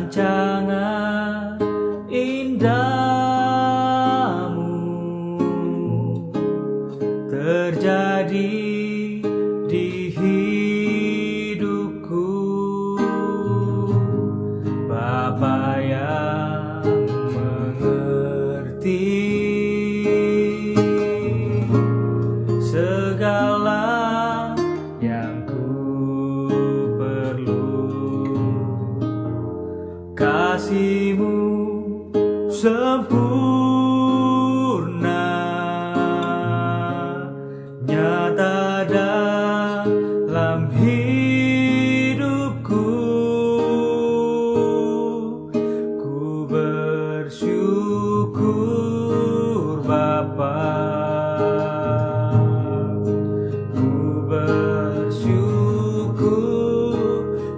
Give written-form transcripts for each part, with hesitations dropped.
rancangan indahmu terjadi di hidupku, Bapa yang mengerti segala yang ku perlu. Kasih-Mu sempurna, nyata dalam hidupku. Ku bersyukur Bapa, ku bersyukur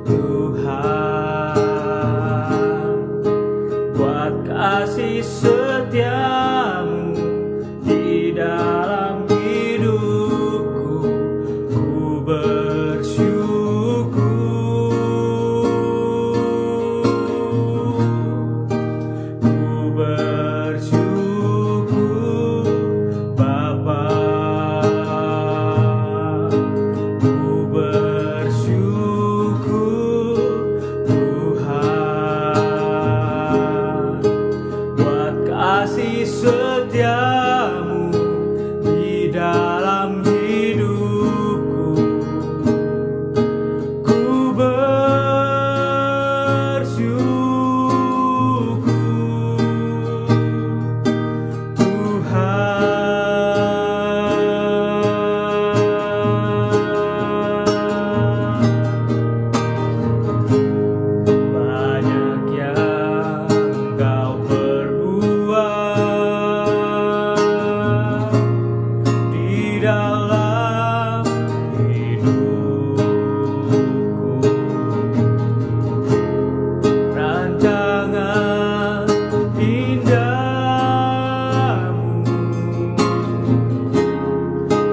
Tuhan buat kasih setia-Mu di dalam hidupku. Ku bersyukur, ku bersyukur Bapa, ku bersyukur Tuhan buat kasih setia-Mu di dalam hidupku. Ku bersyukur Tuhan. Banyak yang Kau perbuat di dalam hidupku, rancangan indahmu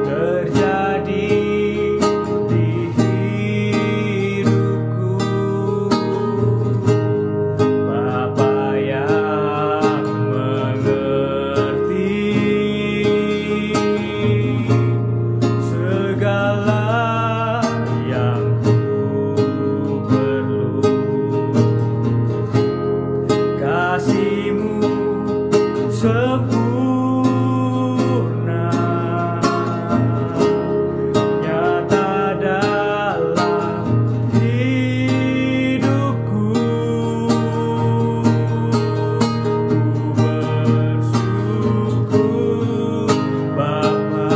terjadi di hidupku, Bapa yang mengerti segala yang ku perlu. Kasih-Mu sempurna, nyata dalam hidupku. Ku bersyukur Bapa,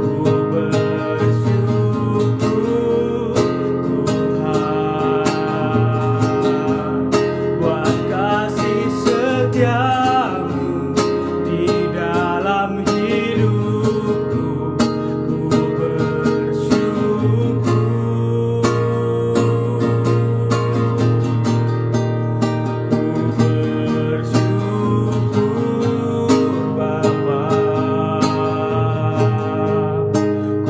ku bersyukur Tuhan buat kasih setia-Mu di dalam hidupku. Ku bersyukur, ku bersyukur Bapa,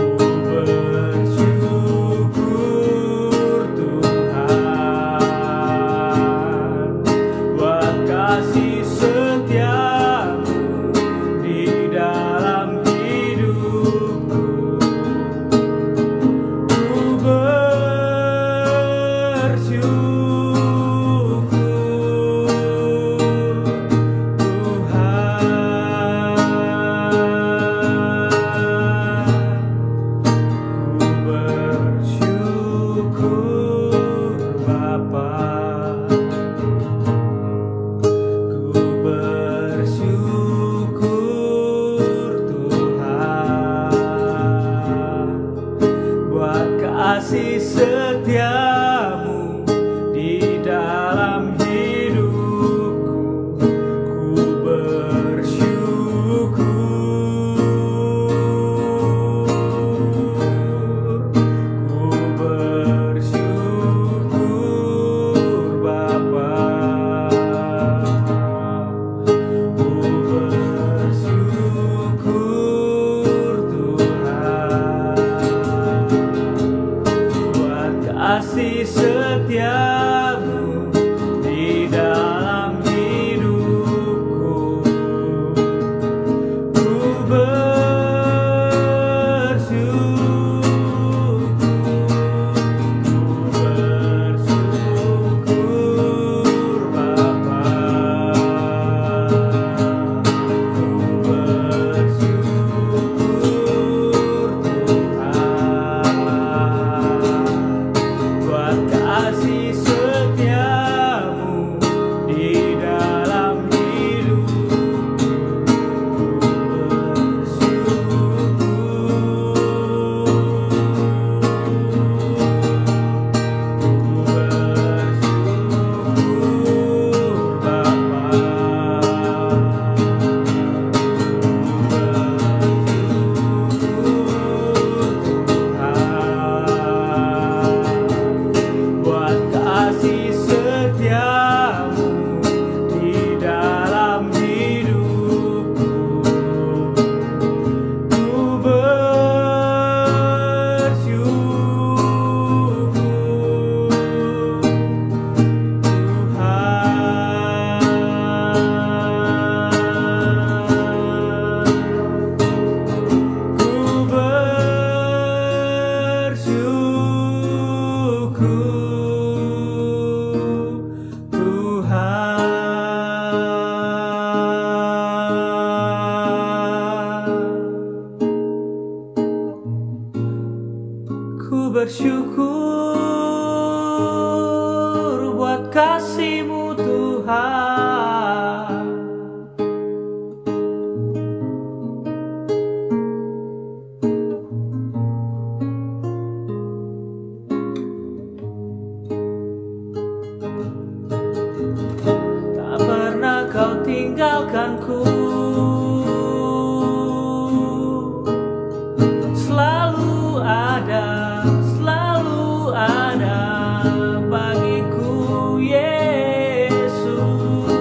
ku bersyukur Tuhan buat kasih setia-Mu di dalam hidupku. Ku bersyukur Tuhan, ku bersyukur Bapa, ku bersyukur Tuhan buat kasih setia-Mu di dalam hidupku. Ku bersyukur, ku bersyukur Bapa, ku bersyukur Tuhan buat kasih setiamu di dalam hidupku. Ku bersyukur Bapa. Ku bersyukur Tuhan buat kasih setiamu di dalam hidupku. Buat kasih setiamu di dalam hidupku. Ku bersyukur buat kasih-Mu Tuhan. Tak pernah Kau tinggalkanku, selalu ada bagiku Yesus.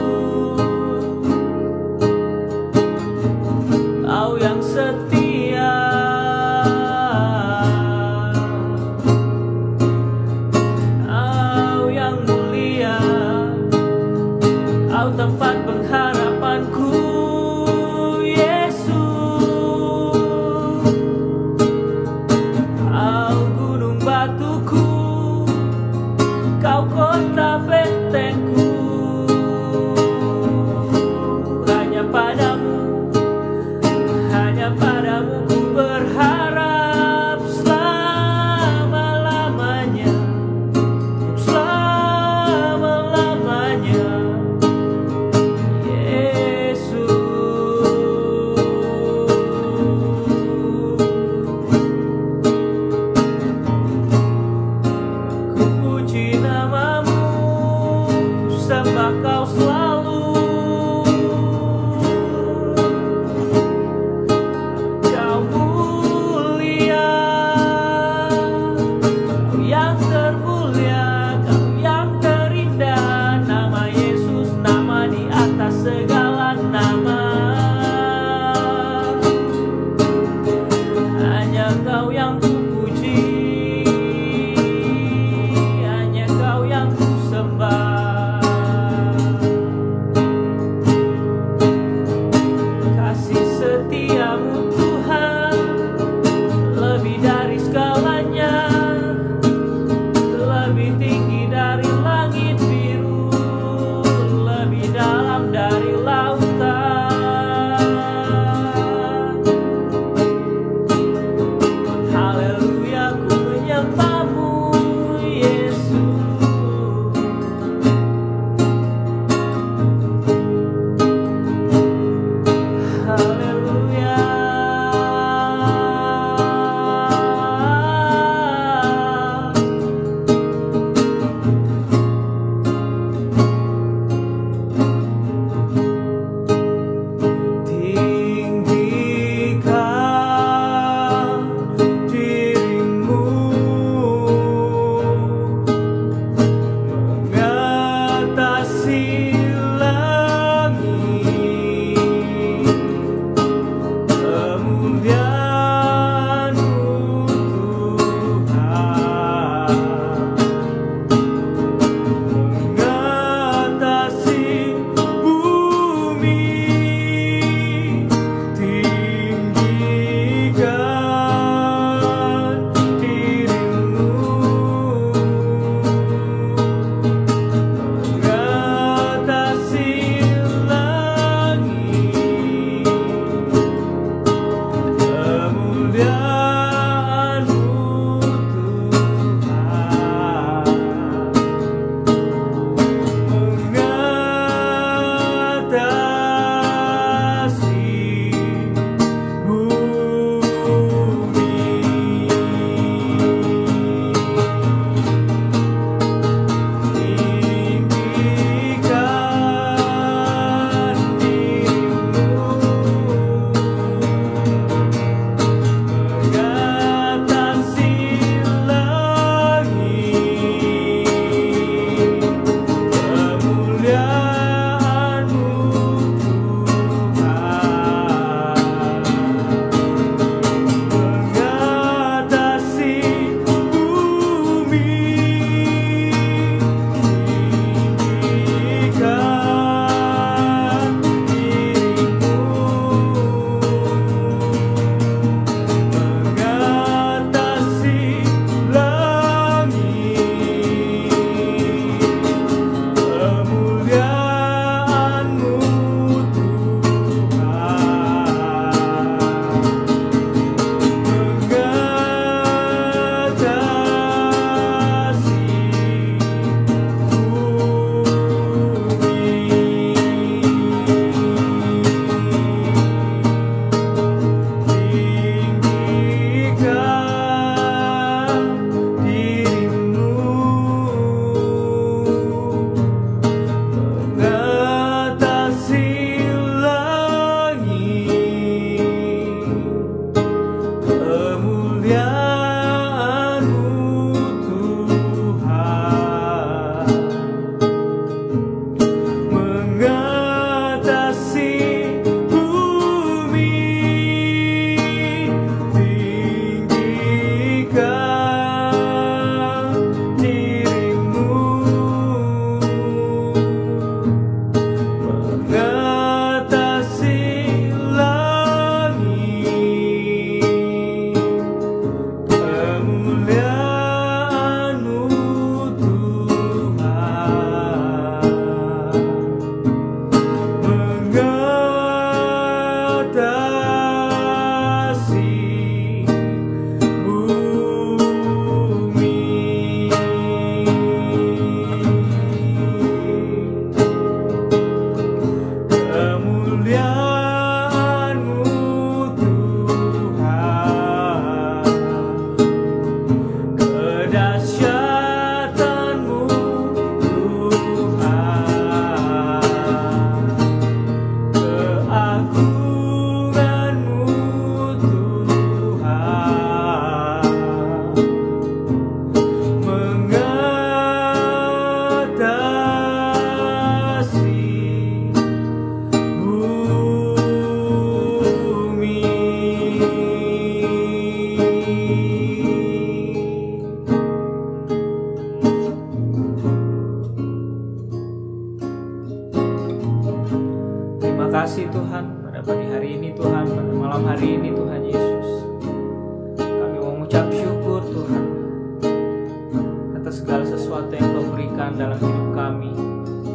Tuhan dalam hidup kami.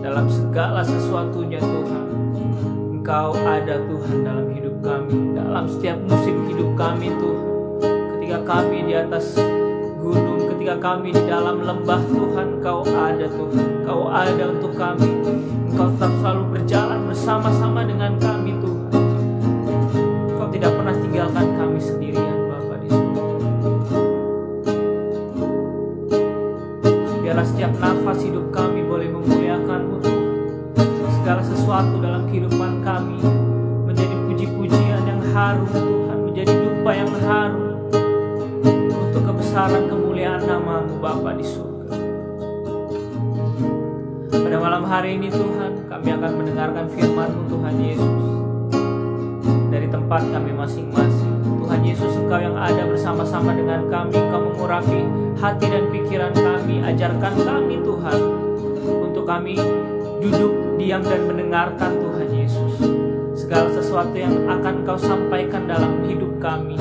Dalam segala sesuatunya Tuhan, Engkau ada Tuhan dalam hidup kami. Dalam setiap musim hidup kami Tuhan, ketika kami di atas gunung, ketika kami di dalam lembah Tuhan, Engkau ada Tuhan. Engkau ada untuk kami. Engkau tetap selalu berjalan bersama-sama dengan kami Tuhan. Engkau tidak pernah tinggalkan kami sendirian Bapa di surga. Biarlah setiap nafas hidup kami boleh memuliakan-Mu Tuhan. Segala sesuatu dalam kehidupan kami menjadi puji-pujian yang harum Tuhan, menjadi dupa yang harum untuk kebesaran kemuliaan nama-Mu Bapa di surga. Pada malam hari ini Tuhan, kami akan mendengarkan firman-Mu Tuhan Yesus. Dari tempat kami masing-masing, Tuhan Yesus, Engkau yang ada bersama-sama dengan kami. Engkau mengurapi hati dan pikiran kami. Ajarkan kami Tuhan, untuk kami duduk, diam dan mendengarkan Tuhan Yesus. Segala sesuatu yang akan Engkau sampaikan dalam hidup kami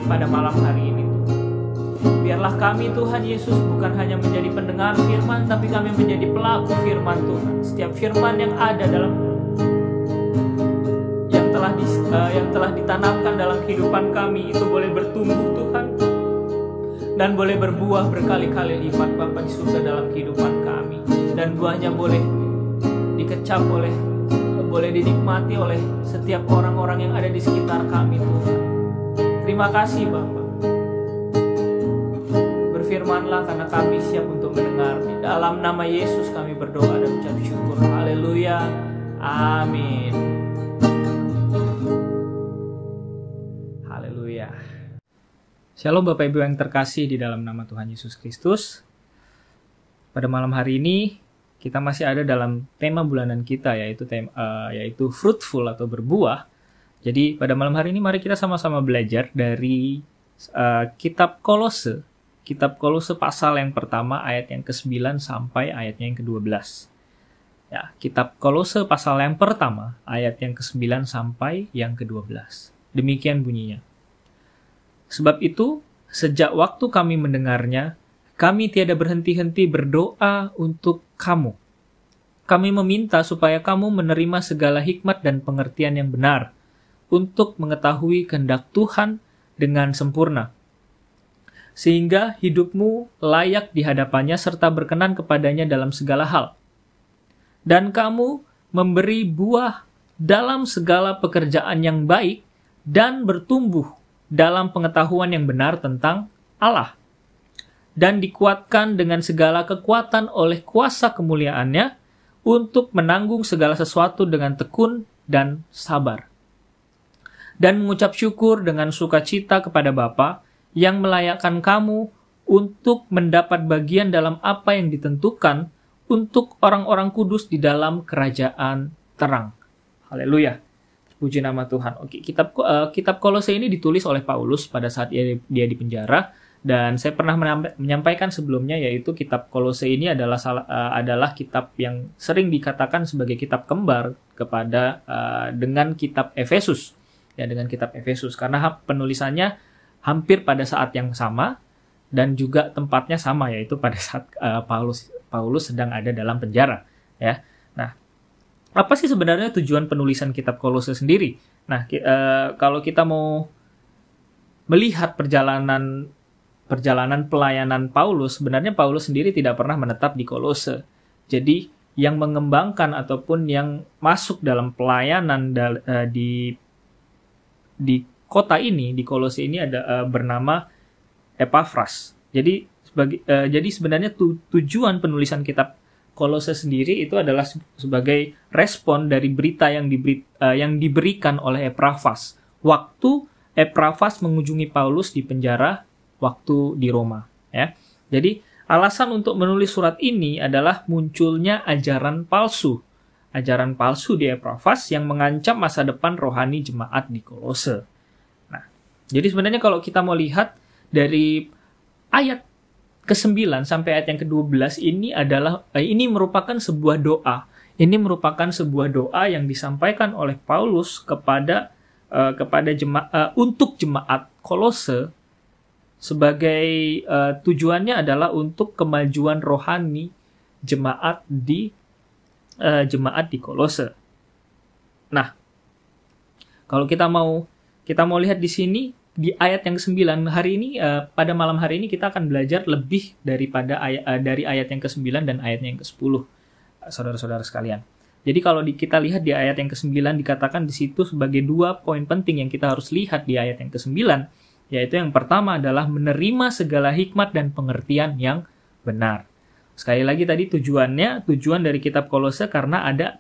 pada malam hari ini Tuhan. Biarlah kami Tuhan Yesus bukan hanya menjadi pendengar firman, tapi kami menjadi pelaku firman Tuhan. Setiap firman yang ada dalam yang telah ditanamkan dalam kehidupan kami itu boleh bertumbuh Tuhan, dan boleh berbuah berkali-kali lipat Bapa di surga dalam kehidupan kami. Dan buahnya boleh dikecap boleh dinikmati oleh setiap orang-orang yang ada di sekitar kami Tuhan. Terima kasih Bapa. Berfirmanlah karena kami siap untuk mendengar. Di dalam nama Yesus kami berdoa dan ucap syukur. Haleluya. Amin. Haleluya. Shalom Bapak Ibu yang terkasih di dalam nama Tuhan Yesus Kristus. Pada malam hari ini kita masih ada dalam tema bulanan kita, yaitu fruitful atau berbuah. Jadi pada malam hari ini mari kita sama-sama belajar dari kitab Kolose. Kitab Kolose pasal yang pertama ayat yang ke-9 sampai ayatnya yang ke-12. Ya, kitab Kolose pasal yang pertama ayat yang ke-9 sampai yang ke-12. Demikian bunyinya. Sebab itu, sejak waktu kami mendengarnya, kami tiada berhenti-henti berdoa untuk kamu. Kami meminta supaya kamu menerima segala hikmat dan pengertian yang benar, untuk mengetahui kehendak Tuhan dengan sempurna, sehingga hidupmu layak di hadapannya serta berkenan kepadanya dalam segala hal. Dan kamu memberi buah dalam segala pekerjaan yang baik dan bertumbuh dalam pengetahuan yang benar tentang Allah, dan dikuatkan dengan segala kekuatan oleh kuasa kemuliaannya untuk menanggung segala sesuatu dengan tekun dan sabar, dan mengucap syukur dengan sukacita kepada Bapa yang melayakkan kamu untuk mendapat bagian dalam apa yang ditentukan untuk orang-orang kudus di dalam kerajaan terang. Haleluya. Puji nama Tuhan. Oke, kitab Kolose ini ditulis oleh Paulus pada saat dia di penjara, dan saya pernah menyampaikan sebelumnya, yaitu kitab Kolose ini adalah kitab yang sering dikatakan sebagai kitab kembar dengan kitab Efesus. Ya, dengan kitab Efesus karena penulisannya hampir pada saat yang sama dan juga tempatnya sama, yaitu pada saat Paulus sedang ada dalam penjara, ya. Nah, apa sih sebenarnya tujuan penulisan kitab Kolose sendiri? Nah, kalau kita mau melihat perjalanan pelayanan Paulus, sebenarnya Paulus sendiri tidak pernah menetap di Kolose. Jadi, yang mengembangkan ataupun yang masuk dalam pelayanan di kota ini, di Kolose ini ada bernama Epafras. Jadi sebenarnya tujuan penulisan kitab Kolose sendiri itu adalah sebagai respon dari berita yang diberikan oleh Epafras waktu Epafras mengunjungi Paulus di penjara waktu di Roma, ya. Jadi alasan untuk menulis surat ini adalah munculnya ajaran palsu di Epafras yang mengancam masa depan rohani jemaat di Kolose. Nah, jadi sebenarnya kalau kita mau lihat dari ayat ke-9 sampai ayat yang ke-12 ini merupakan sebuah doa. Ini merupakan sebuah doa yang disampaikan oleh Paulus kepada untuk jemaat Kolose sebagai tujuannya adalah untuk kemajuan rohani jemaat di Kolose. Nah, kalau kita mau lihat di sini di ayat yang ke-9 hari ini, pada malam hari ini kita akan belajar lebih daripada dari ayat yang ke-9 dan ayat yang ke-10, saudara-saudara sekalian. Jadi kalau kita lihat di ayat yang ke-9 dikatakan di situ sebagai 2 poin penting yang kita harus lihat di ayat yang ke-9, yaitu yang pertama adalah menerima segala hikmat dan pengertian yang benar. Sekali lagi tadi tujuan dari kitab Kolose karena ada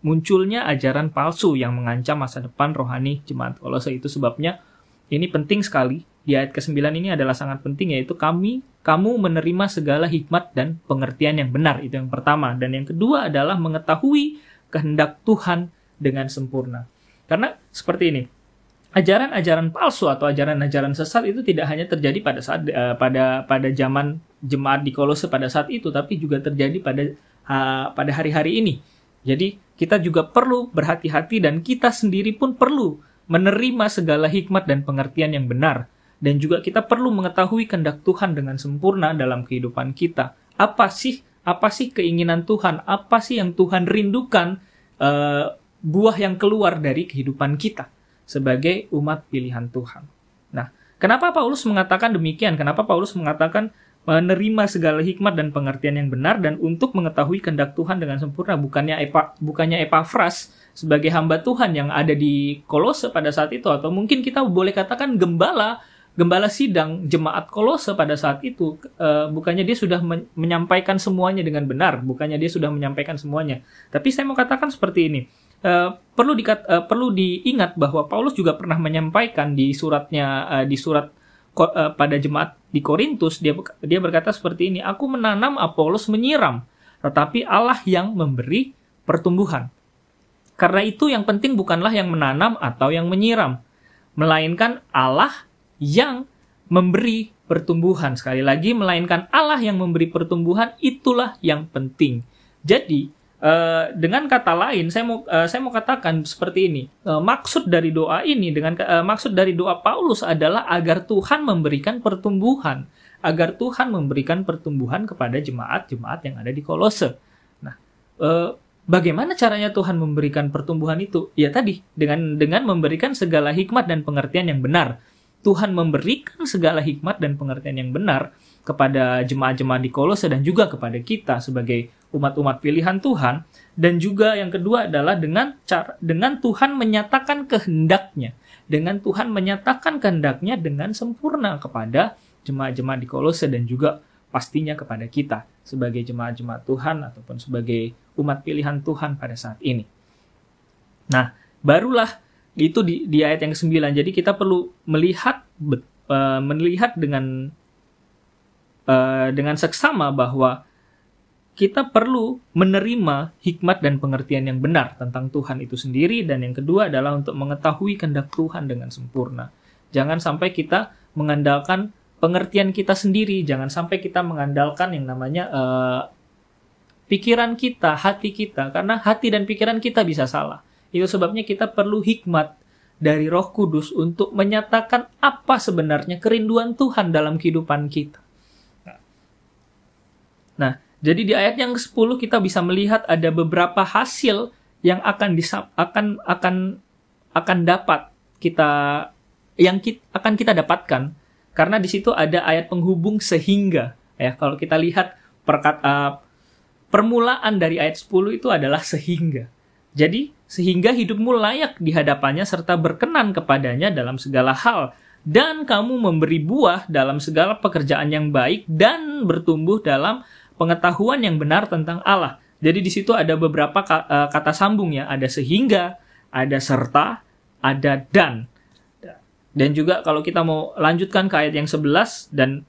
munculnya ajaran palsu yang mengancam masa depan rohani jemaat Kolose. Itu sebabnya ini penting sekali. Di ayat ke-9 ini adalah sangat penting, yaitu kamu menerima segala hikmat dan pengertian yang benar. Itu yang pertama. Dan yang kedua adalah mengetahui kehendak Tuhan dengan sempurna. Karena seperti ini, ajaran-ajaran palsu atau ajaran-ajaran sesat itu tidak hanya terjadi pada saat pada zaman jemaat di Kolose pada saat itu, tapi juga terjadi pada hari-hari ini. Jadi kita juga perlu berhati-hati dan kita sendiri pun perlu menerima segala hikmat dan pengertian yang benar. Dan juga kita perlu mengetahui kehendak Tuhan dengan sempurna dalam kehidupan kita. Apa sih keinginan Tuhan? Apa sih yang Tuhan rindukan, buah yang keluar dari kehidupan kita sebagai umat pilihan Tuhan. Nah, kenapa Paulus mengatakan demikian? Kenapa Paulus mengatakan menerima segala hikmat dan pengertian yang benar dan untuk mengetahui kehendak Tuhan dengan sempurna? Bukannya Epafras sebagai hamba Tuhan yang ada di Kolose pada saat itu, atau mungkin kita boleh katakan gembala sidang jemaat Kolose pada saat itu, bukannya dia sudah menyampaikan semuanya dengan benar, bukannya dia sudah menyampaikan semuanya. Tapi saya mau katakan seperti ini. Perlu diingat bahwa Paulus juga pernah menyampaikan di surat pada jemaat di Korintus, dia berkata seperti ini, aku menanam, Apolos menyiram, tetapi Allah yang memberi pertumbuhan. Karena itu yang penting bukanlah yang menanam atau yang menyiram, melainkan Allah yang memberi pertumbuhan. Sekali lagi, melainkan Allah yang memberi pertumbuhan, itulah yang penting. Jadi, dengan kata lain, saya mau katakan seperti ini. Maksud dari doa ini, maksud dari doa Paulus adalah agar Tuhan memberikan pertumbuhan, agar Tuhan memberikan pertumbuhan kepada jemaat-jemaat yang ada di Kolose. Nah, bagaimana caranya Tuhan memberikan pertumbuhan itu? Ya tadi, dengan memberikan segala hikmat dan pengertian yang benar. Tuhan memberikan segala hikmat dan pengertian yang benar kepada jemaat-jemaat di Kolose dan juga kepada kita sebagai umat-umat pilihan Tuhan. Dan juga yang kedua adalah dengan Tuhan menyatakan kehendaknya. Dengan Tuhan menyatakan kehendaknya dengan sempurna kepada jemaat-jemaat di Kolose dan juga pastinya kepada kita sebagai jemaat-jemaat Tuhan ataupun sebagai umat pilihan Tuhan pada saat ini. Nah, barulah itu di ayat yang ke-9. Jadi kita perlu melihat dengan seksama bahwa kita perlu menerima hikmat dan pengertian yang benar tentang Tuhan itu sendiri, dan yang kedua adalah untuk mengetahui kehendak Tuhan dengan sempurna. Jangan sampai kita mengandalkan pengertian kita sendiri, jangan sampai kita mengandalkan yang namanya pikiran kita, hati kita, karena hati dan pikiran kita bisa salah. Itu sebabnya kita perlu hikmat dari Roh Kudus untuk menyatakan apa sebenarnya kerinduan Tuhan dalam kehidupan kita. Nah, jadi di ayat yang ke-10 kita bisa melihat ada beberapa hasil yang akan dapat kita dapatkan, karena di situ ada ayat penghubung sehingga. Ya, kalau kita lihat permulaan dari ayat 10 itu adalah sehingga. Jadi, sehingga hidupmu layak di hadapannya serta berkenan kepadanya dalam segala hal, dan kamu memberi buah dalam segala pekerjaan yang baik dan bertumbuh dalam pengetahuan yang benar tentang Allah. Jadi di situ ada beberapa kata sambung ya, ada sehingga, ada serta, ada dan. Dan juga kalau kita mau lanjutkan ke ayat yang 11 dan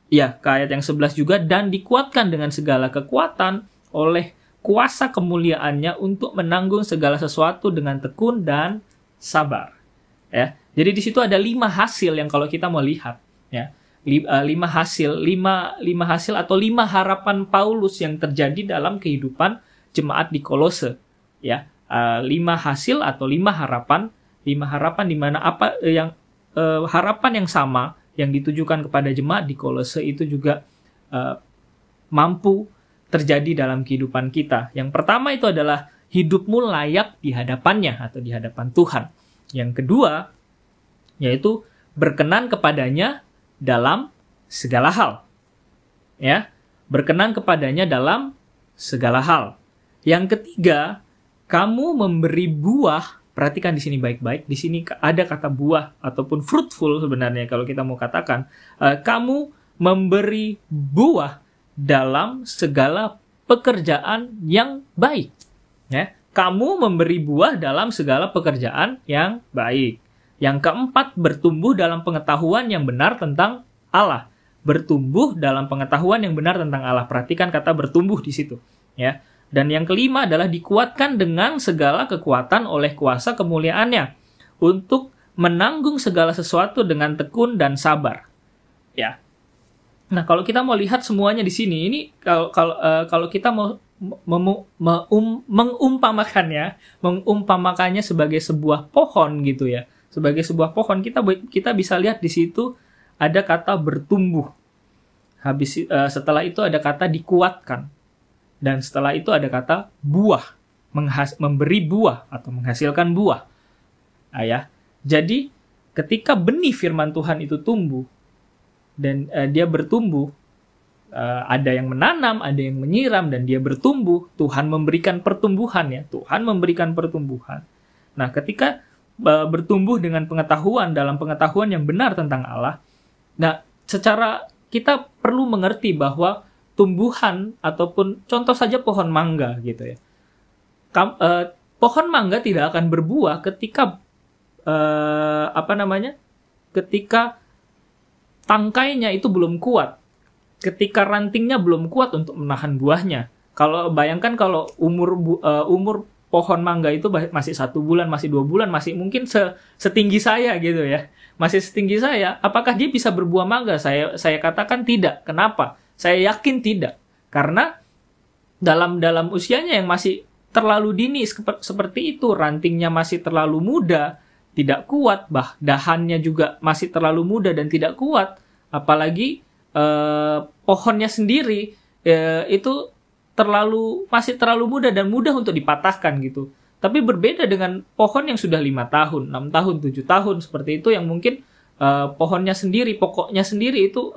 ke ayat yang 11 juga, dan dikuatkan dengan segala kekuatan oleh kuasa kemuliaannya untuk menanggung segala sesuatu dengan tekun dan sabar. Ya. Jadi di situ ada 5 hasil yang kalau kita mau lihat, ya. 5 hasil atau 5 harapan Paulus yang terjadi dalam kehidupan jemaat di Kolose, ya. 5 hasil atau 5 harapan di mana harapan yang sama yang ditujukan kepada jemaat di Kolose itu juga mampu terjadi dalam kehidupan kita. Yang pertama itu adalah hidupmu layak di hadapannya atau di hadapan Tuhan. Yang kedua, yaitu berkenan kepadanya dalam segala hal. Ya, berkenan kepadanya dalam segala hal. Yang ketiga, kamu memberi buah. Perhatikan di sini baik-baik. Di sini ada kata buah ataupun fruitful sebenarnya kalau kita mau katakan. Kamu memberi buah dalam segala pekerjaan yang baik. Ya, kamu memberi buah dalam segala pekerjaan yang baik. Yang keempat, bertumbuh dalam pengetahuan yang benar tentang Allah. Bertumbuh dalam pengetahuan yang benar tentang Allah. Perhatikan kata bertumbuh di situ. Ya. Dan yang kelima adalah dikuatkan dengan segala kekuatan oleh kuasa kemuliaannya untuk menanggung segala sesuatu dengan tekun dan sabar. Ya. Nah, kalau kita mau lihat semuanya di sini, ini kalau kita mau mengumpamakannya sebagai sebuah pohon gitu ya. Sebagai sebuah pohon, kita bisa lihat di situ ada kata bertumbuh. Setelah itu ada kata dikuatkan. Dan setelah itu ada kata buah, memberi buah atau menghasilkan buah. Ya. Jadi ketika benih firman Tuhan itu tumbuh dan dia bertumbuh, ada yang menanam, ada yang menyiram, dan dia bertumbuh. Tuhan memberikan pertumbuhan ya. Tuhan memberikan pertumbuhan. Nah, ketika bertumbuh dengan pengetahuan dalam pengetahuan yang benar tentang Allah, nah secara kita perlu mengerti bahwa tumbuhan ataupun contoh saja pohon mangga gitu ya. Pohon mangga tidak akan berbuah ketika ketika tangkainya itu belum kuat, ketika rantingnya belum kuat untuk menahan buahnya. Bayangkan kalau umur pohon mangga itu masih 1 bulan, masih 2 bulan, masih mungkin setinggi saya gitu ya, masih setinggi saya. Apakah dia bisa berbuah mangga? Saya katakan tidak. Kenapa? Saya yakin tidak, karena dalam usianya yang masih terlalu dini seperti itu, rantingnya masih terlalu muda, tidak kuat, dahannya juga masih terlalu muda dan tidak kuat, apalagi pohonnya sendiri itu masih terlalu muda dan mudah untuk dipatahkan gitu. Tapi berbeda dengan pohon yang sudah 5 tahun, 6 tahun, 7 tahun seperti itu, yang mungkin pohonnya sendiri, pokoknya sendiri itu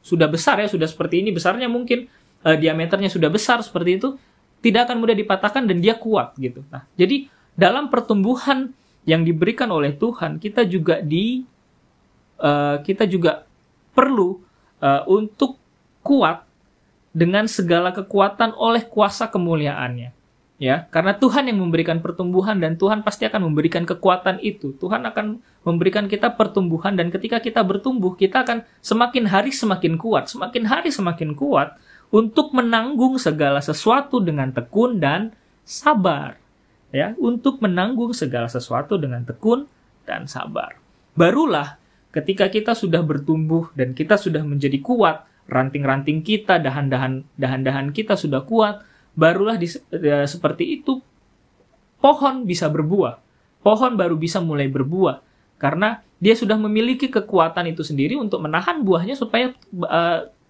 sudah besar ya, sudah seperti ini besarnya, mungkin diameternya sudah besar seperti itu, tidak akan mudah dipatahkan dan dia kuat gitu. Nah, jadi dalam pertumbuhan yang diberikan oleh Tuhan, kita juga perlu untuk kuat dengan segala kekuatan oleh kuasa kemuliaannya. Ya, karena Tuhan yang memberikan pertumbuhan dan Tuhan pasti akan memberikan kekuatan itu. Tuhan akan memberikan kita pertumbuhan, dan ketika kita bertumbuh, kita akan semakin hari semakin kuat untuk menanggung segala sesuatu dengan tekun dan sabar. Ya, untuk menanggung segala sesuatu dengan tekun dan sabar. Barulah ketika kita sudah bertumbuh dan kita sudah menjadi kuat, ranting-ranting kita, dahan-dahan kita sudah kuat, barulah seperti itu pohon bisa berbuah. Pohon baru bisa mulai berbuah karena dia sudah memiliki kekuatan itu sendiri untuk menahan buahnya supaya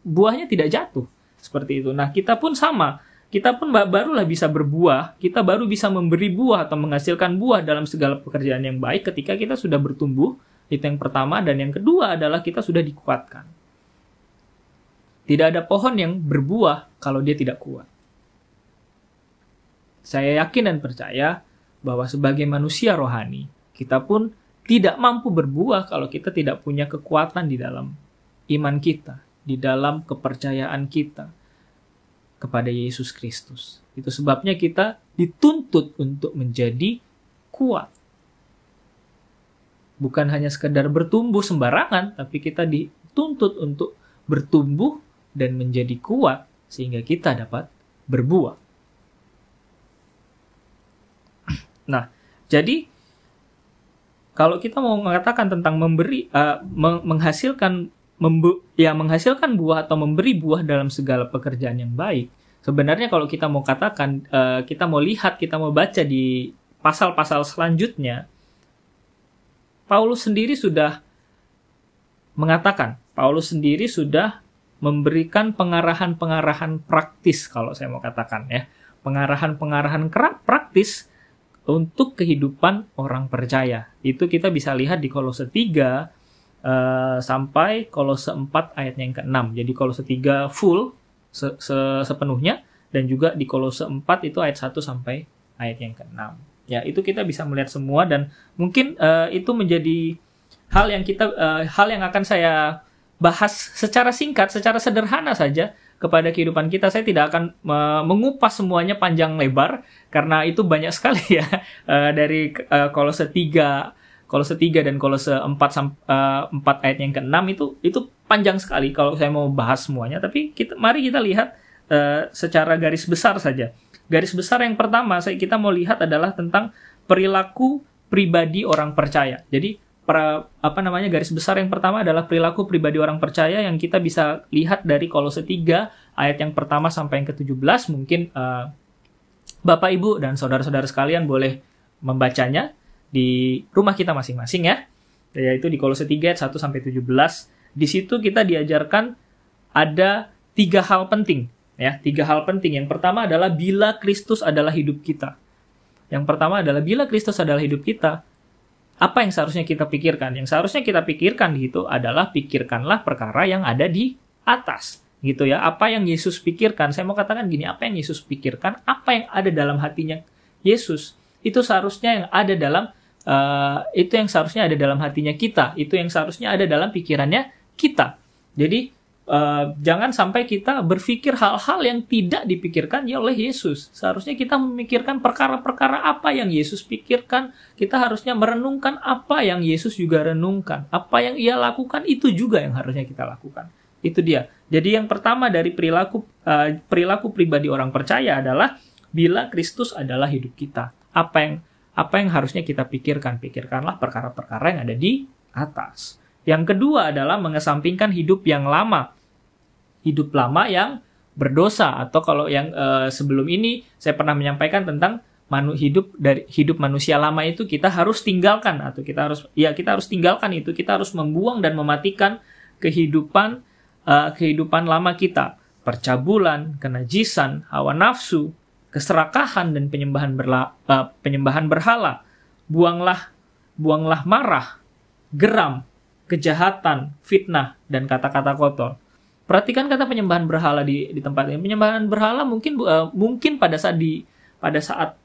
buahnya tidak jatuh. Seperti itu. Nah, kita pun sama. Kita pun barulah bisa berbuah, kita baru bisa memberi buah atau menghasilkan buah dalam segala pekerjaan yang baik ketika kita sudah bertumbuh. Itu yang pertama, dan yang kedua adalah kita sudah dikuatkan. Tidak ada pohon yang berbuah kalau dia tidak kuat. Saya yakin dan percaya bahwa sebagai manusia rohani, kita pun tidak mampu berbuah kalau kita tidak punya kekuatan di dalam iman kita, di dalam kepercayaan kita kepada Yesus Kristus. Itu sebabnya kita dituntut untuk menjadi kuat. Bukan hanya sekedar bertumbuh sembarangan, tapi kita dituntut untuk bertumbuh dan menjadi kuat sehingga kita dapat berbuah. Nah, jadi kalau kita mau mengatakan tentang menghasilkan buah atau memberi buah dalam segala pekerjaan yang baik, sebenarnya kalau kita mau katakan, kita mau baca di pasal-pasal selanjutnya, Paulus sendiri sudah mengatakan, Paulus sendiri sudah memberikan pengarahan-pengarahan praktis, kalau saya mau katakan ya. Pengarahan-pengarahan praktis untuk kehidupan orang percaya. Itu kita bisa lihat di Kolose 3 sampai Kolose 4 ayatnya yang ke-6. Jadi Kolose 3 full sepenuhnya, dan juga di Kolose 4 itu ayat 1 sampai ayat yang ke-6. Ya, itu kita bisa melihat semua, dan mungkin itu menjadi hal yang akan saya bahas secara singkat, secara sederhana saja kepada kehidupan kita. Saya tidak akan mengupas semuanya panjang lebar, karena itu banyak sekali ya, dari Kolose 3 dan Kolose 4 ayat yang ke-6 itu panjang sekali kalau saya mau bahas semuanya. Tapi mari kita lihat secara garis besar saja. Garis besar yang pertama kita mau lihat adalah tentang perilaku pribadi orang percaya. Jadi garis besar yang pertama adalah perilaku pribadi orang percaya yang kita bisa lihat dari Kolose 3 ayat yang pertama sampai yang ke-17. Mungkin Bapak, Ibu, dan saudara-saudara sekalian boleh membacanya di rumah kita masing-masing ya. Yaitu di Kolose 3 ayat 1 sampai 17. Di situ kita diajarkan ada 3 hal penting ya, 3 hal penting. Yang pertama adalah bila Kristus adalah hidup kita. Yang pertama adalah bila Kristus adalah hidup kita, apa yang seharusnya kita pikirkan? Yang seharusnya kita pikirkan itu adalah pikirkanlah perkara yang ada di atas, gitu ya. Apa yang Yesus pikirkan? Saya mau katakan gini, apa yang Yesus pikirkan, apa yang ada dalam hatinya Yesus, itu seharusnya yang ada dalam itu yang seharusnya ada dalam hatinya kita, itu yang seharusnya ada dalam pikirannya kita. Jadi jangan sampai kita berpikir hal-hal yang tidak dipikirkan oleh Yesus. Seharusnya kita memikirkan perkara-perkara apa yang Yesus pikirkan. Kita harusnya merenungkan apa yang Yesus juga renungkan. Apa yang Ia lakukan itu juga yang harusnya kita lakukan. Itu dia. Jadi yang pertama dari perilaku pribadi orang percaya adalah bila Kristus adalah hidup kita. Apa yang harusnya kita pikirkan? Pikirkanlah perkara-perkara yang ada di atas. Yang kedua adalah mengesampingkan hidup yang lama. Hidup lama yang berdosa, atau kalau yang sebelum ini saya pernah menyampaikan tentang hidup manusia lama itu kita harus tinggalkan, atau kita harus tinggalkan itu, kita harus membuang dan mematikan kehidupan lama kita, percabulan, kenajisan, hawa nafsu, keserakahan dan penyembahan berhala. Buanglah marah, geram, kejahatan, fitnah, dan kata-kata kotor. Perhatikan kata penyembahan berhala di tempat ini. Penyembahan berhala mungkin pada saat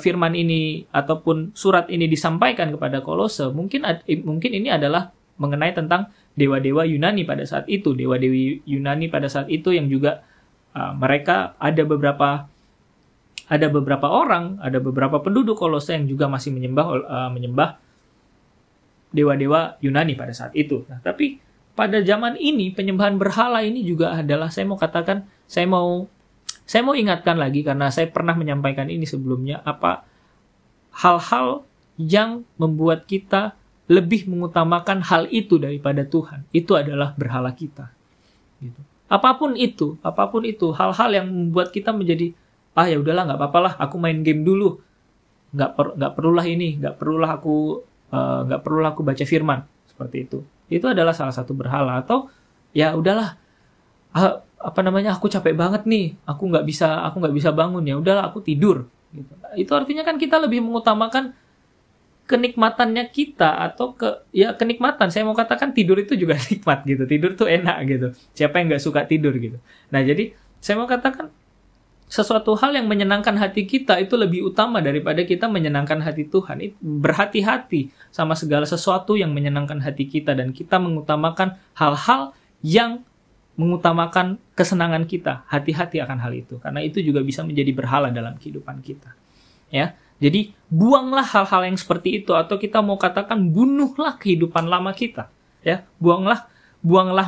firman ini ataupun surat ini disampaikan kepada Kolose, mungkin ini adalah mengenai tentang dewa-dewa Yunani pada saat itu, dewa-dewi Yunani pada saat itu yang juga mereka ada beberapa penduduk Kolose yang juga masih menyembah dewa-dewa Yunani pada saat itu. Nah, tapi pada zaman ini penyembahan berhala ini juga adalah, saya mau ingatkan lagi karena saya pernah menyampaikan ini sebelumnya, apa hal-hal yang membuat kita lebih mengutamakan hal itu daripada Tuhan. Itu adalah berhala kita. Gitu. Apapun itu, hal-hal yang membuat kita menjadi ya udahlah, nggak apa-apa lah, aku main game dulu, nggak perlulah aku baca firman, seperti itu. Itu adalah salah satu berhala. Atau ya udahlah, aku capek banget nih, aku nggak bisa bangun, ya udahlah aku tidur. Gitu. Itu artinya kan kita lebih mengutamakan kenikmatannya kita, atau kenikmatan. Saya mau katakan tidur itu juga nikmat gitu. Tidur tuh enak gitu. Siapa yang nggak suka tidur gitu. Nah, jadi saya mau katakan sesuatu hal yang menyenangkan hati kita itu lebih utama daripada kita menyenangkan hati Tuhan. Berhati-hati sama segala sesuatu yang menyenangkan hati kita, dan kita mengutamakan hal-hal yang mengutamakan kesenangan kita. Hati-hati akan hal itu, karena itu juga bisa menjadi berhala dalam kehidupan kita. Ya, jadi buanglah hal-hal yang seperti itu, atau kita mau katakan bunuhlah kehidupan lama kita. Ya, buanglah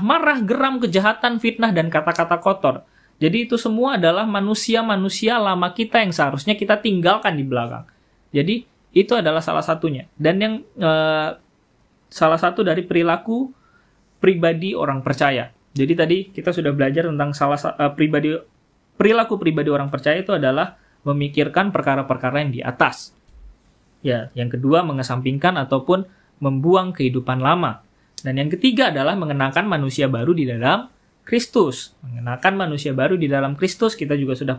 marah, geram, kejahatan, fitnah, dan kata-kata kotor. Jadi itu semua adalah manusia-manusia lama kita yang seharusnya kita tinggalkan di belakang. Jadi itu adalah salah satunya. Dan yang salah satu dari perilaku pribadi orang percaya. Jadi tadi kita sudah belajar tentang perilaku pribadi orang percaya itu adalah memikirkan perkara-perkara yang di atas. Ya, yang kedua mengesampingkan ataupun membuang kehidupan lama. Dan yang ketiga adalah mengenakan manusia baru di dalam Kristus, mengenakan manusia baru di dalam Kristus. Kita juga sudah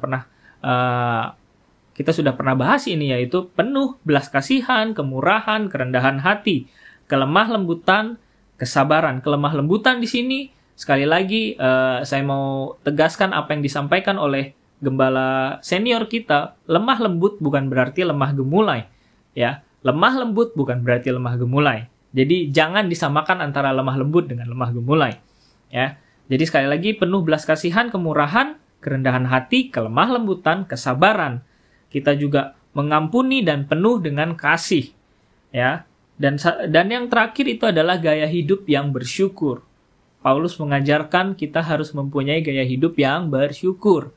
pernah bahas ini, yaitu penuh belas kasihan, kemurahan, kerendahan hati, kelemah lembutan, kesabaran. Kelemah lembutan di sini sekali lagi saya mau tegaskan apa yang disampaikan oleh gembala senior kita. Lemah lembut bukan berarti lemah gemulai, ya. Lemah lembut bukan berarti lemah gemulai. Jadi jangan disamakan antara lemah lembut dengan lemah gemulai, ya. Jadi sekali lagi, penuh belas kasihan, kemurahan, kerendahan hati, kelemah lembutan, kesabaran. Kita juga mengampuni dan penuh dengan kasih, ya. Dan yang terakhir itu adalah gaya hidup yang bersyukur. Paulus mengajarkan kita harus mempunyai gaya hidup yang bersyukur,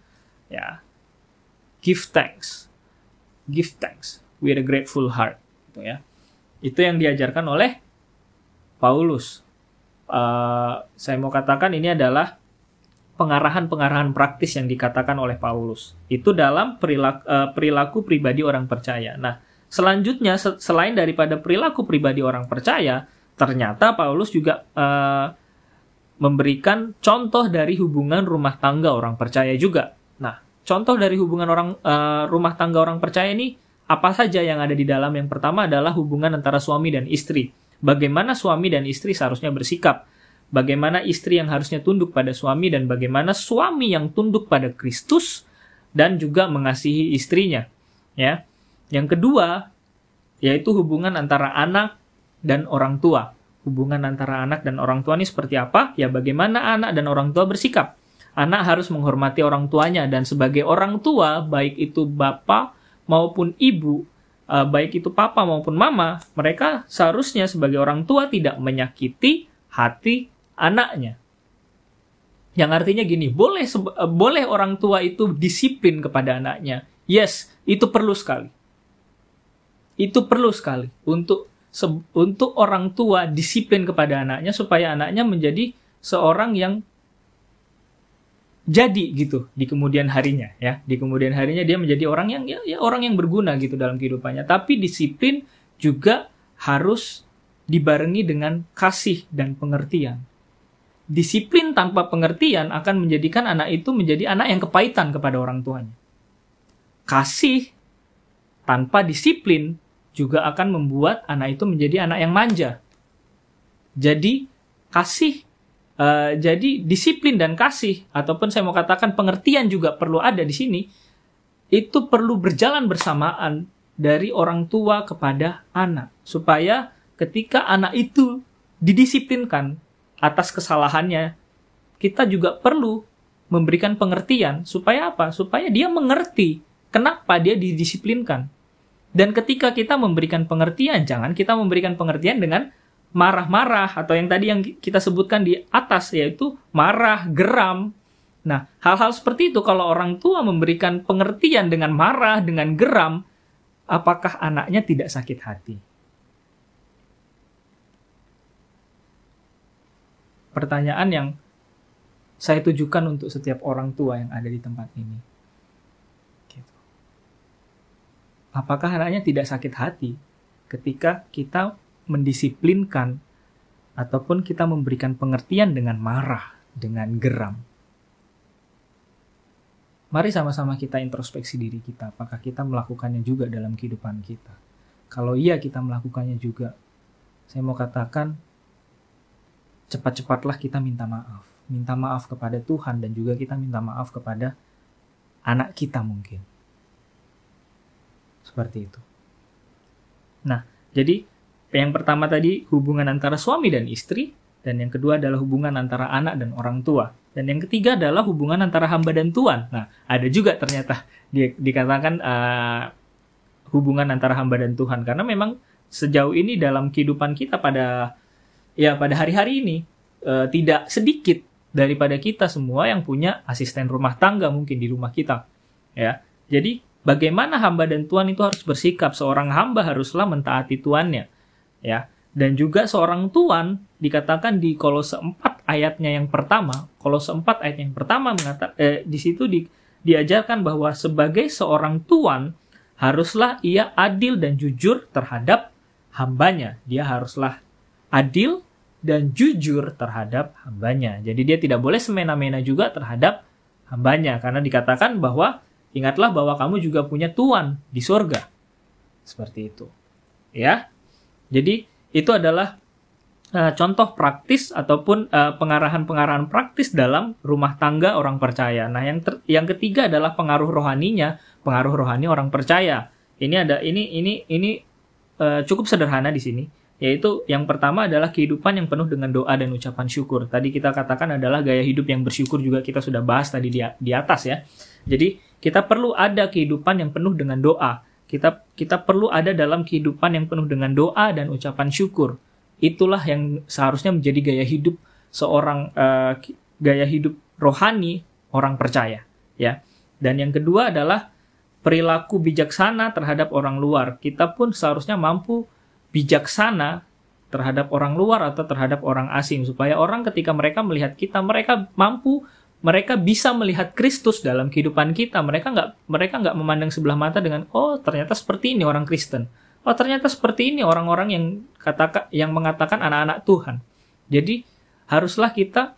ya. Give thanks with a grateful heart, gitu ya. Itu yang diajarkan oleh Paulus. Saya mau katakan ini adalah pengarahan praktis yang dikatakan oleh Paulus. Itu dalam perilaku pribadi orang percaya. Nah, selanjutnya selain daripada perilaku pribadi orang percaya, ternyata Paulus juga memberikan contoh dari hubungan rumah tangga orang percaya juga. Nah, contoh dari hubungan rumah tangga orang percaya ini apa saja yang ada di dalam? Yang pertama adalah hubungan antara suami dan istri. Bagaimana suami dan istri seharusnya bersikap, bagaimana istri yang harusnya tunduk pada suami, dan bagaimana suami yang tunduk pada Kristus dan juga mengasihi istrinya, ya. Yang kedua yaitu hubungan antara anak dan orang tua. Hubungan antara anak dan orang tua ini seperti apa? Ya, bagaimana anak dan orang tua bersikap. Anak harus menghormati orang tuanya, dan sebagai orang tua, baik itu bapak maupun ibu, baik itu papa maupun mama, mereka seharusnya sebagai orang tua tidak menyakiti hati anaknya. Yang artinya gini, boleh orang tua itu disiplin kepada anaknya. Yes, itu perlu sekali. Itu perlu sekali untuk orang tua disiplin kepada anaknya supaya anaknya menjadi seorang yang jadi gitu di kemudian harinya, ya. Di kemudian harinya dia menjadi orang yang orang yang berguna gitu dalam kehidupannya. Tapi disiplin juga harus dibarengi dengan kasih dan pengertian. Disiplin tanpa pengertian akan menjadikan anak itu menjadi anak yang kepahitan kepada orang tuanya. Kasih tanpa disiplin juga akan membuat anak itu menjadi anak yang manja. Jadi jadi disiplin dan kasih, ataupun saya mau katakan pengertian juga perlu ada di sini. Itu perlu berjalan bersamaan dari orang tua kepada anak, supaya ketika anak itu didisiplinkan atas kesalahannya, kita juga perlu memberikan pengertian supaya apa? Supaya dia mengerti kenapa dia didisiplinkan. Dan ketika kita memberikan pengertian, jangan kita memberikan pengertian dengan marah-marah, atau yang tadi yang kita sebutkan di atas, yaitu marah, geram. Nah, hal-hal seperti itu kalau orang tua memberikan pengertian dengan marah, dengan geram, apakah anaknya tidak sakit hati? Pertanyaan yang saya tujukan untuk setiap orang tua yang ada di tempat ini. Gitu. Apakah anaknya tidak sakit hati ketika kita mendisiplinkan ataupun kita memberikan pengertian dengan marah, dengan geram? Mari sama-sama kita introspeksi diri kita. Apakah kita melakukannya juga dalam kehidupan kita? Kalau iya kita melakukannya juga, saya mau katakan, cepat-cepatlah kita minta maaf. Minta maaf kepada Tuhan, dan juga kita minta maaf kepada anak kita mungkin. Seperti itu. Nah, jadi yang pertama tadi hubungan antara suami dan istri, dan yang kedua adalah hubungan antara anak dan orang tua. Dan yang ketiga adalah hubungan antara hamba dan Tuhan. Nah, ada juga ternyata dikatakan hubungan antara hamba dan Tuhan. Karena memang sejauh ini dalam kehidupan kita pada hari-hari ini, tidak sedikit daripada kita semua yang punya asisten rumah tangga mungkin di rumah kita. Ya, jadi bagaimana hamba dan Tuhan itu harus bersikap? Seorang hamba haruslah mentaati tuannya. Ya, dan juga seorang tuan dikatakan di Kolose 4 ayatnya yang pertama. Kolose 4 ayat yang pertama di situ diajarkan bahwa sebagai seorang tuan haruslah ia adil dan jujur terhadap hambanya. Dia haruslah adil dan jujur terhadap hambanya. Jadi dia tidak boleh semena-mena juga terhadap hambanya, karena dikatakan bahwa ingatlah bahwa kamu juga punya Tuhan di surga. Seperti itu. Ya. Jadi itu adalah contoh praktis ataupun pengarahan-pengarahan praktis dalam rumah tangga orang percaya. Nah, yang ketiga adalah pengaruh rohani orang percaya. Ini cukup sederhana di sini, yaitu yang pertama adalah kehidupan yang penuh dengan doa dan ucapan syukur. Tadi kita katakan adalah gaya hidup yang bersyukur, juga kita sudah bahas tadi di atas ya. Jadi kita perlu ada kehidupan yang penuh dengan doa. Kita perlu ada dalam kehidupan yang penuh dengan doa dan ucapan syukur. Itulah yang seharusnya menjadi gaya hidup gaya hidup rohani orang percaya, ya. Dan yang kedua adalah perilaku bijaksana terhadap orang luar. Kita pun seharusnya mampu bijaksana terhadap orang luar atau terhadap orang asing, supaya orang ketika mereka melihat kita, mereka bisa melihat Kristus dalam kehidupan kita. Mereka nggak memandang sebelah mata dengan, oh ternyata seperti ini orang Kristen, oh ternyata seperti ini orang-orang yang mengatakan anak-anak Tuhan. Jadi haruslah kita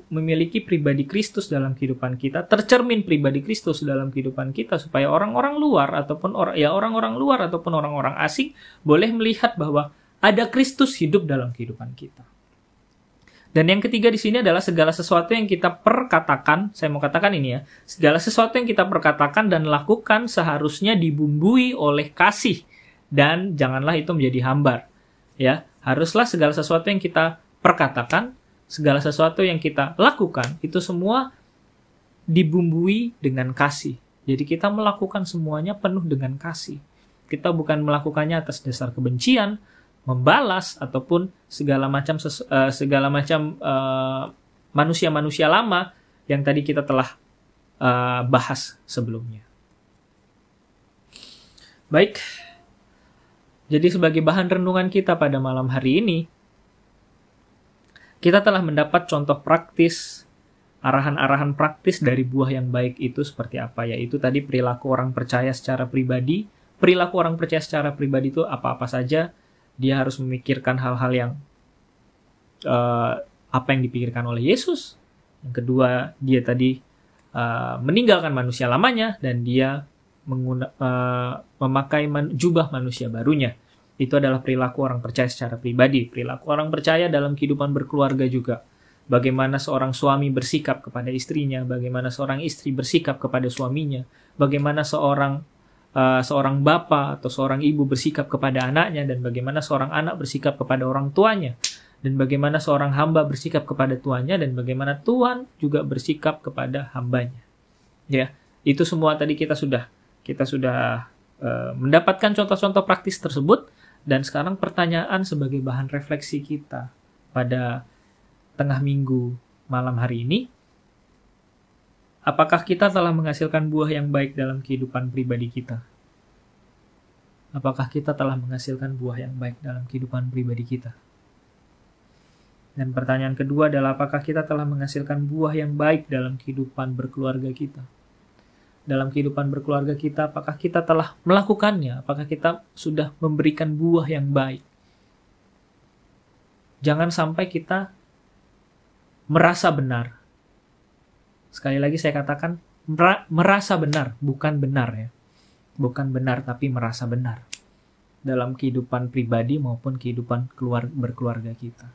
memiliki pribadi Kristus dalam kehidupan kita, tercermin pribadi Kristus dalam kehidupan kita, supaya orang-orang luar ataupun orang-orang asing boleh melihat bahwa ada Kristus hidup dalam kehidupan kita. Dan yang ketiga di sini adalah segala sesuatu yang kita perkatakan, saya mau katakan ini ya, segala sesuatu yang kita perkatakan dan lakukan seharusnya dibumbui oleh kasih, dan janganlah itu menjadi hambar. Ya, haruslah segala sesuatu yang kita perkatakan, segala sesuatu yang kita lakukan, itu semua dibumbui dengan kasih. Jadi kita melakukan semuanya penuh dengan kasih. Kita bukan melakukannya atas dasar kebencian, membalas, ataupun segala macam manusia-manusia lama yang tadi kita telah bahas sebelumnya. Baik, jadi sebagai bahan renungan kita pada malam hari ini, kita telah mendapat contoh praktis, arahan-arahan praktis dari buah yang baik itu seperti apa, yaitu tadi perilaku orang percaya secara pribadi. Perilaku orang percaya secara pribadi itu apa-apa saja, dia harus memikirkan hal-hal yang apa yang dipikirkan oleh Yesus. Yang kedua, dia tadi meninggalkan manusia lamanya, dan dia memakai jubah manusia barunya. Itu adalah perilaku orang percaya secara pribadi. Perilaku orang percaya dalam kehidupan berkeluarga juga. Bagaimana seorang suami bersikap kepada istrinya, bagaimana seorang istri bersikap kepada suaminya, bagaimana seorang bapa atau seorang ibu bersikap kepada anaknya, dan bagaimana seorang anak bersikap kepada orang tuanya, dan bagaimana seorang hamba bersikap kepada tuannya, dan bagaimana Tuhan juga bersikap kepada hambanya. Ya, itu semua tadi kita sudah mendapatkan contoh-contoh praktis tersebut. Dan sekarang pertanyaan sebagai bahan refleksi kita pada tengah minggu malam hari ini, apakah kita telah menghasilkan buah yang baik dalam kehidupan pribadi kita? Apakah kita telah menghasilkan buah yang baik dalam kehidupan pribadi kita? Dan pertanyaan kedua adalah, apakah kita telah menghasilkan buah yang baik dalam kehidupan berkeluarga kita? Dalam kehidupan berkeluarga kita, apakah kita telah melakukannya? Apakah kita sudah memberikan buah yang baik? Jangan sampai kita merasa benar. Sekali lagi saya katakan, merasa benar, bukan benar ya. Bukan benar, tapi merasa benar. Dalam kehidupan pribadi maupun kehidupan berkeluarga kita.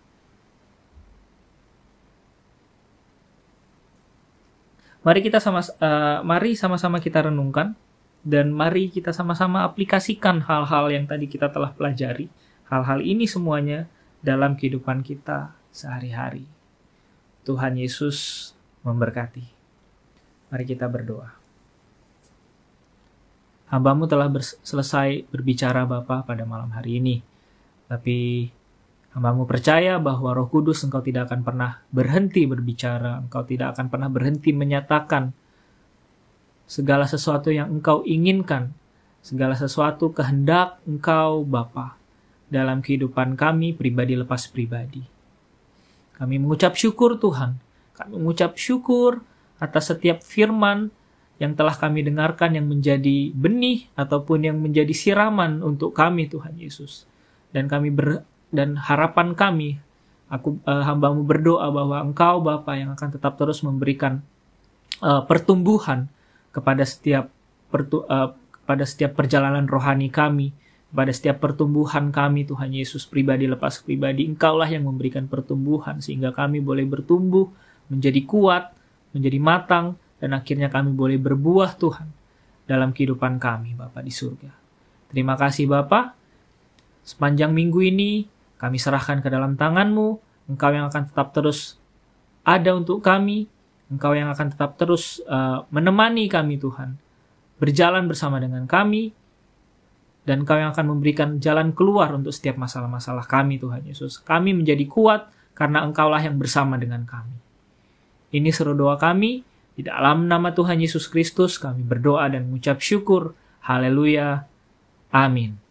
Mari sama-sama kita renungkan, dan mari kita sama-sama aplikasikan hal-hal yang tadi kita telah pelajari. Hal-hal ini semuanya dalam kehidupan kita sehari-hari. Tuhan Yesus memberkati. Mari kita berdoa. Hamba-Mu telah selesai berbicara Bapa pada malam hari ini. Tapi hamba-Mu percaya bahwa Roh Kudus Engkau tidak akan pernah berhenti berbicara, Engkau tidak akan pernah berhenti menyatakan segala sesuatu yang Engkau inginkan, segala sesuatu kehendak Engkau Bapa dalam kehidupan kami pribadi lepas pribadi. Kami mengucap syukur Tuhan, kami mengucap syukur atas setiap firman yang telah kami dengarkan yang menjadi benih ataupun yang menjadi siraman untuk kami Tuhan Yesus. Dan harapan kami Hamba-Mu berdoa bahwa Engkau Bapa yang akan tetap terus memberikan pertumbuhan kepada setiap perjalanan rohani kami, kepada setiap pertumbuhan kami, Tuhan Yesus, pribadi lepas pribadi. Engkaulah yang memberikan pertumbuhan sehingga kami boleh bertumbuh, menjadi kuat, menjadi matang, dan akhirnya kami boleh berbuah, Tuhan, dalam kehidupan kami, Bapa di surga. Terima kasih, Bapa. Sepanjang minggu ini, kami serahkan ke dalam tangan-Mu. Engkau yang akan tetap terus ada untuk kami. Engkau yang akan tetap terus menemani kami, Tuhan. Berjalan bersama dengan kami. Dan Engkau yang akan memberikan jalan keluar untuk setiap masalah-masalah kami, Tuhan Yesus. Kami menjadi kuat karena Engkaulah yang bersama dengan kami. Ini seru doa kami. Di dalam nama Tuhan Yesus Kristus kami berdoa dan mengucap syukur. Haleluya. Amin.